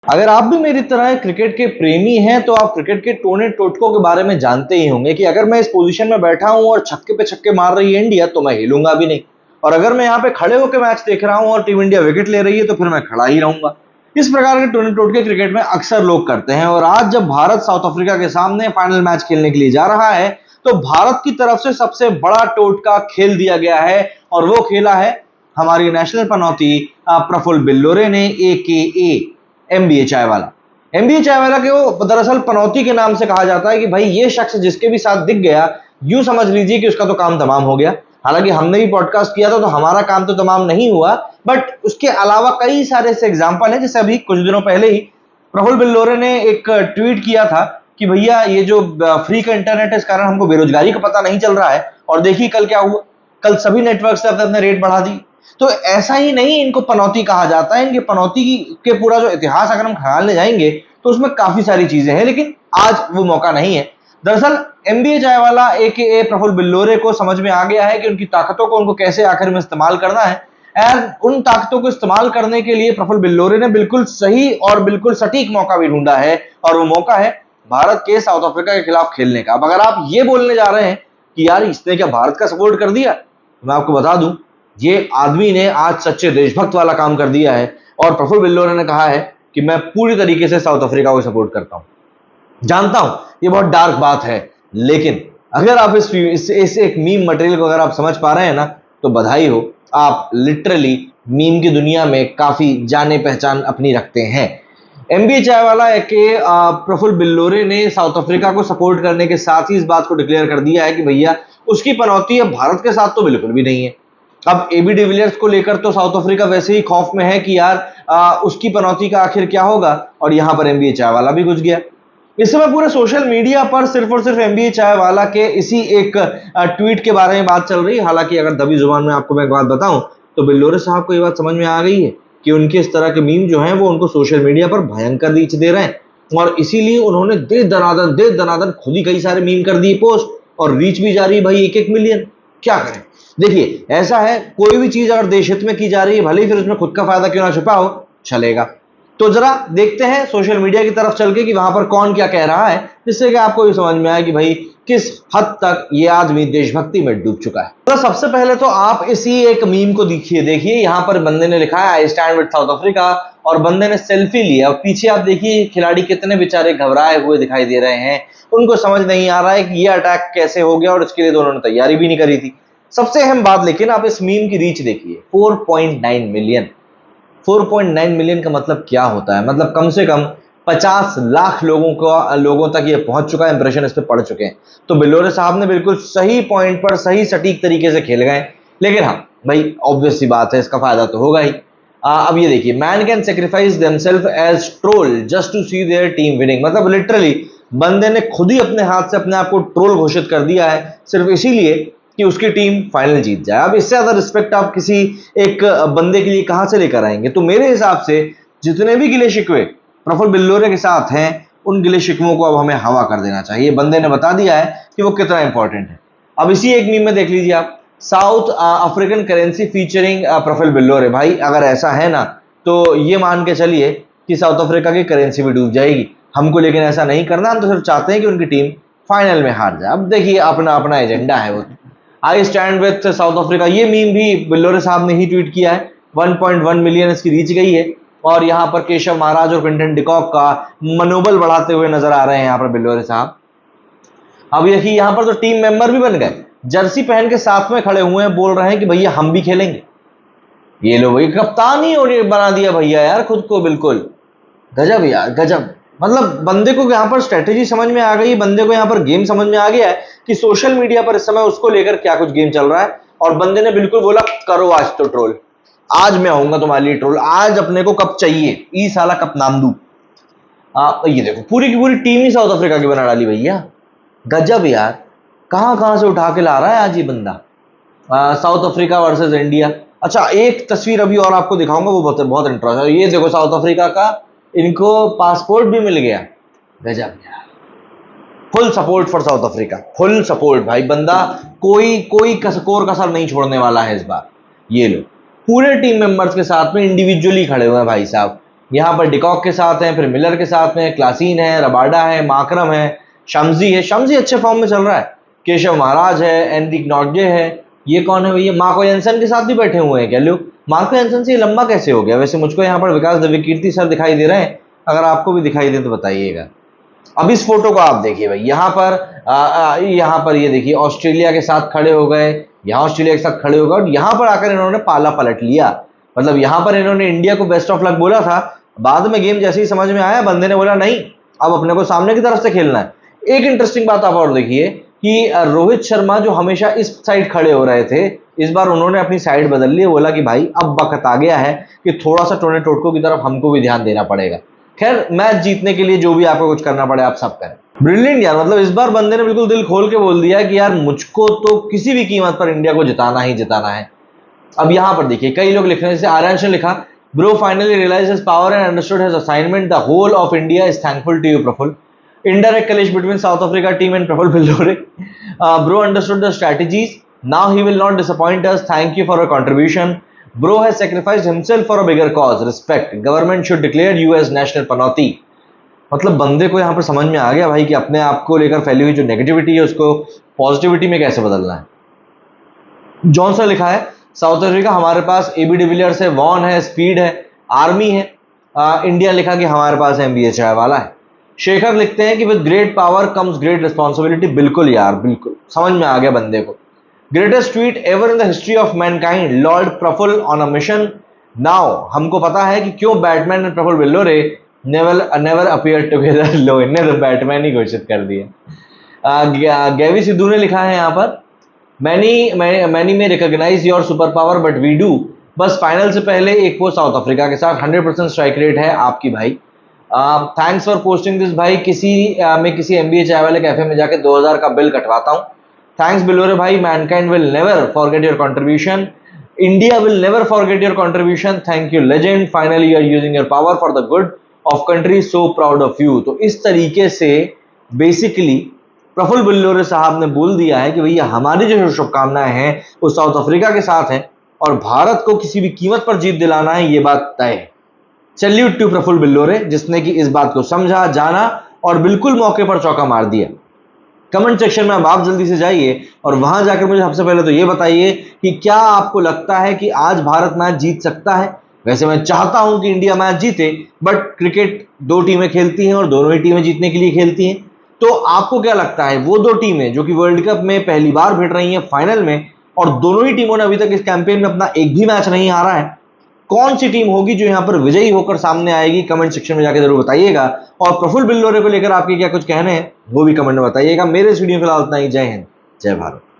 अगर आप भी मेरी तरह क्रिकेट के प्रेमी हैं तो आप क्रिकेट के टोने टोटकों के बारे में जानते ही होंगे कि अगर मैं इस पोजीशन में बैठा हूं और छक्के पे छक्के मार रही है इंडिया तो मैं हिलूंगा भी नहीं, और अगर मैं यहाँ पे खड़े होकर मैच देख रहा हूं और टीम इंडिया विकेट ले रही है तो फिर मैं खड़ा ही रहूंगा। इस प्रकार के टोने टोटके क्रिकेट में अक्सर लोग करते हैं, और आज जब भारत साउथ अफ्रीका के सामने फाइनल मैच खेलने के लिए जा रहा है तो भारत की तरफ से सबसे बड़ा टोटका खेल दिया गया है, और वो खेला है हमारी नेशनल पनौती प्रफुल्ल बिल्लोरे ने, AKA MBA चायवाला। MBA चायवाला के वो दरअसल पनौती के नाम से कहा जाता है कि भाई ये शख्स जिसके भी साथ दिख गया यूं समझ लीजिए कि उसका तो काम तमाम हो गया। हालांकि हमने भी पॉडकास्ट किया था तो हमारा काम तो तमाम नहीं हुआ, बट उसके अलावा कई सारे ऐसे एग्जाम्पल हैं। जैसे अभी कुछ दिनों पहले ही प्रफुल्ल बिल्लोरे ने एक ट्वीट किया था कि भैया ये जो फ्री का इंटरनेट है इस कारण हमको बेरोजगारी का पता नहीं चल रहा है, और देखिए कल क्या हुआ, कल सभी नेटवर्क से अपने रेट बढ़ा दी। तो ऐसा ही नहीं इनको पनौती कहा जाता है, इनके पनौती के पूरा जो इतिहास अगर हम खंगालने जाएंगे तो उसमें काफी सारी चीजें हैं, लेकिन आज वो मौका नहीं है। दरअसल MBA चायवाला AKA प्रफुल्ल बिल्लोरे को समझ में आ गया है कि उनकी ताकतों को उनको कैसे आखिर में इस्तेमाल करना है, और उन ताकतों को इस्तेमाल करने के लिए प्रफुल्ल बिल्लोरे ने बिल्कुल सही और बिल्कुल सटीक मौका भी ढूंढा है, और वो मौका है भारत के साउथ अफ्रीका के खिलाफ खेलने का। अब अगर आप ये बोलने जा रहे हैं कि यार इसने क्या भारत का सपोर्ट कर दिया, मैं आपको बता दूं ये आदमी ने आज सच्चे देशभक्त वाला काम कर दिया है, और प्रफुल्ल बिल्लोरे ने कहा है कि मैं पूरी तरीके से साउथ अफ्रीका को सपोर्ट करता हूं। जानता हूं ये बहुत डार्क बात है, लेकिन अगर आप इस एक मीम मटेरियल को अगर आप समझ पा रहे हैं ना तो बधाई हो, आप लिटरली मीम की दुनिया में काफी जाने पहचान अपनी रखते हैं। MBA चायवाला के प्रफुल्ल बिल्लोरे ने साउथ अफ्रीका को सपोर्ट करने के साथ ही इस बात को डिक्लेयर कर दिया है कि भैया उसकी पनौती अब भारत के साथ तो बिल्कुल भी नहीं है। अब AB डिविलियर्स को लेकर तो साउथ अफ्रीका वैसे ही खौफ में है कि यार उसकी पनौती का आखिर क्या होगा, और यहां पर MBA चायवाला भी घुस गया। इस समय पूरे सोशल मीडिया पर सिर्फ और सिर्फ MBA चायवाला के इसी एक ट्वीट के बारे में बात चल रही है। हालांकि अगर दबी जुबान में आपको मैं एक बात बताऊं तो बिल्लोरे साहब को ये बात समझ में आ गई है कि उनके इस तरह के मीम जो हैं वो उनको सोशल मीडिया पर भयंकर रीच दे रहे हैं, और इसीलिए उन्होंने दे दनादन खुद ही कई सारे मीम कर दिए पोस्ट, और रीच भी जा रही है भाई 1-1 मिलियन। क्या करें, देखिए ऐसा है कोई भी चीज अगर देश हित में की जा रही है भले ही फिर उसमें खुद का फायदा क्यों ना छुपा हो, चलेगा। तो जरा देखते हैं सोशल मीडिया की तरफ चल के कि वहां पर कौन क्या कह रहा है, जिससे कि आपको भी समझ में आए कि भाई किस हद तक ये आदमी देशभक्ति में डूब चुका है। तो सबसे पहले तो आप इसी एक मीम को देखिए यहाँ पर बंदे ने लिखा है I stand with south Africa, और बंदे ने सेल्फी लिया, और पीछे आप देखिए खिलाड़ी कितने बेचारे घबराए हुए दिखाई दे रहे हैं, उनको समझ नहीं आ रहा है कि ये अटैक कैसे हो गया, और इसके लिए तो उन्होंने तैयारी भी नहीं करी थी। सबसे अहम बात, लेकिन आप इस मीम की रीच देखिए 4.9 मिलियन। 4.9 मिलियन का मतलब क्या होता है, मतलब कम से कम 50 लाख लोगों तक ये पहुंच चुका है, इंप्रेशन इस पे पड़ चुके हैं। तो बिल्लोरे साहब ने बिल्कुल सही पॉइंट पर सही सटीक तरीके से खेल गए, लेकिन हाँ भाई ऑब्वियस सी बात है इसका फायदा तो होगा ही। अब ये देखिए, man can sacrifice themselves as troll just to see their team winning, मतलब लिटरली बंदे ने खुद ही अपने हाथ से अपने आप को ट्रोल घोषित कर दिया है सिर्फ इसीलिए कि उसकी टीम फाइनल जीत जाए। अब इससे ज्यादा रिस्पेक्ट आप किसी एक बंदे के लिए कहां से लेकर आएंगे। तो मेरे हिसाब से जितने भी गिले शिकवे प्रफुल्ल बिल्लोरे के साथ हैं उन गिले शिकवों को अब हमें हवा कर देना चाहिए। बंदे ने बता दिया है कि वो कितना इंपॉर्टेंट है। अब इसी एक मीम में देख लीजिए आप, South African currency featuring Praful Billore. भाई अगर ऐसा है ना तो ये मान के चलिए कि साउथ अफ्रीका की करेंसी भी डूब जाएगी। हमको लेकिन ऐसा नहीं करना, हम तो सिर्फ चाहते हैं कि उनकी टीम फाइनल में हार जाए। अब देखिए अपना अपना एजेंडा है वो। I stand with south Africa, ये मीम भी बिल्लोरे साहब ने ही ट्वीट किया है। 1.1 मिलियन इसकी रीच गई है, और यहाँ पर केशव महाराज और क्विंटन डिकॉक का मनोबल बढ़ाते हुए नजर आ रहे हैं यहाँ पर बिल्लोरे साहब। अब देखिए यहाँ पर तो टीम मेंबर भी बन गए, जर्सी पहन के साथ में खड़े हुए हैं, बोल रहे हैं कि भैया हम भी खेलेंगे। ये लो भाई, कप्तान ही बना दिया भैया यार खुद को, बिल्कुल गजब यार गजब। मतलब बंदे को यहाँ पर स्ट्रेटेजी समझ में आ गई, बंदे को यहाँ पर गेम समझ में आ गया है कि सोशल मीडिया पर इस समय उसको लेकर क्या कुछ गेम चल रहा है, और बंदे ने बिल्कुल बोला करो आज तो ट्रोल, आज मैं आऊंगा तुम्हारे लिए ट्रोल, आज अपने को कप चाहिए, ई साला कप नाम दू। ये देखो पूरी की पूरी टीम ही साउथ अफ्रीका की बना डाली भैया, गजब यार। कहां कहां से उठा के ला रहा है आज ये बंदा। South Africa versus India. अच्छा एक तस्वीर अभी और आपको दिखाऊंगा, वो बहुत इंटरेस्टिंग है। ये देखो साउथ अफ्रीका का, इनको पासपोर्ट भी मिल गया, गजब यार। Full support for south Africa, full support भाई। बंदा कोई कोर कसर नहीं छोड़ने वाला है इस बार। ये लो पूरे टीम मेंबर्स के साथ में इंडिविजुअली खड़े हुए हैं भाई साहब। यहाँ पर डिकॉक के साथ हैं, फिर मिलर के साथ में, क्लासीन है, रबाडा है, माकरम है, शम्सी है। शम्सी अच्छे फॉर्म में चल रहा है। केशव महाराज है, एनरिक नॉर्गे है। ये कौन है भैया? मार्को जेनसन के साथ भी बैठे हुए हैं क्या लोग? मार्को जेनसन से ये लंबा कैसे हो गया? वैसे मुझको यहाँ पर विकास दिव्यकीर्ति सर दिखाई दे रहे हैं, अगर आपको भी दिखाई दे तो बताइएगा। अब इस फोटो को आप देखिए भाई, यहाँ पर ये देखिए ऑस्ट्रेलिया के साथ खड़े हो गए, यहाँ ऑस्ट्रेलिया के साथ खड़े हो गए और यहाँ पर आकर इन्होंने पाला पलट लिया। मतलब यहाँ पर इन्होंने इंडिया को बेस्ट ऑफ लक बोला था, बाद में गेम जैसे ही समझ में आया बंदे ने बोला नहीं, अब अपने को सामने की तरफ से खेलना है। एक इंटरेस्टिंग बात आप और देखिए कि रोहित शर्मा जो हमेशा इस साइड खड़े हो रहे थे, इस बार उन्होंने अपनी साइड बदल ली, बोला कि भाई अब वक्त आ गया है कि थोड़ा सा टोने टोटको की तरफ हमको भी ध्यान देना पड़ेगा। खैर, मैच जीतने के लिए जो भी आपको कुछ करना पड़े आप सब करें। ब्रिलियंट यार, मतलब इस बार बंदे ने बिल्कुल दिल खोल के बोल दिया कि यार मुझको तो किसी भी कीमत पर इंडिया को जिताना ही जिताना है। अब यहाँ पर देखिए कई लोग लिख रहे हैं, जैसे आर्यांश ने लिखा, bro finally realize his power and understood his assignment, the whole of India is thankful to you Praful. Indirect clash between South Africa team and Praful Billore. Bro understood the strategies. Now he will not disappoint us. Thank you for your contribution. Bro has sacrificed himself for a bigger cause. Respect. Government should declare you as national panauti. मतलब बंदे को यहाँ पर समझ में आ गया भाई कि अपने आप को लेकर फैली हुई जो नेगेटिविटी है उसको पॉजिटिविटी में कैसे बदलना है। जॉनसन लिखा है, साउथ अफ्रीका हमारे पास एबी डिविलियर्स है, वॉन है, स्पीड है, आर्मी है। इंडिया लिखा कि हमारे पास एमबीए चाय वाला है। शेखर लिखते हैं कि with great power comes great responsibility. बिल्कुल यार, बिल्कुल समझ में आ गया बंदे को। Greatest tweet ever in the history of mankind, lord Praful on a mission. Now हमको पता है कि क्यों Batman and Praful Billore never appear together. लो, इन्हें तो बैटमैन ही घोषित कर दिया। गैवी सिद्धू ने लिखा है यहाँ पर, many may recognize your super power but we do. बस फाइनल से पहले एक वो साउथ अफ्रीका के साथ 100% स्ट्राइक रेट है आपकी भाई। थैंक्स फॉर पोस्टिंग दिस भाई। मैं किसी एमबीए चाय वाले कैफे में जाके 2000 का बिल कटवाता हूँ। थैंक्स बिलोरे भाई। Mankind will never forget your contribution. India will never forget your contribution. Thank you legend. Finally you are using your power for the good of country, so proud of you. तो इस तरीके से basically Praful Billore साहब ने बोल दिया है कि भैया हमारी जो शुभकामनाएं हैं वो साउथ अफ्रीका के साथ हैं और भारत को किसी भी कीमत पर जीत दिलाना है, ये बात तय है। सैल्यूट टू प्रफुल बिल्लोरे, जिसने कि इस बात को समझा, जाना और बिल्कुल मौके पर चौका मार दिया। कमेंट सेक्शन में अब आप जल्दी से जाइए और वहां जाकर मुझे सबसे पहले तो ये बताइए कि क्या आपको लगता है कि आज भारत मैच जीत सकता है। वैसे मैं चाहता हूं कि इंडिया मैच जीते, बट क्रिकेट दो टीमें खेलती हैं और दोनों ही टीमें जीतने के लिए खेलती हैं। तो आपको क्या लगता है, वो दो टीमें जो कि वर्ल्ड कप में पहली बार भिड़ रही हैं फाइनल में और दोनों ही टीमों ने अभी तक इस कैंपेन में अपना एक भी मैच नहीं हारा है, कौन सी टीम होगी जो यहां पर विजयी होकर सामने आएगी? कमेंट सेक्शन में जाकर जरूर बताइएगा। और प्रफुल बिल्लोरे को लेकर आपके क्या कुछ कहने हैं वो भी कमेंट में बताइएगा। मेरे इस वीडियो में फिलहाल इतना ही। जय हिंद, जय भारत।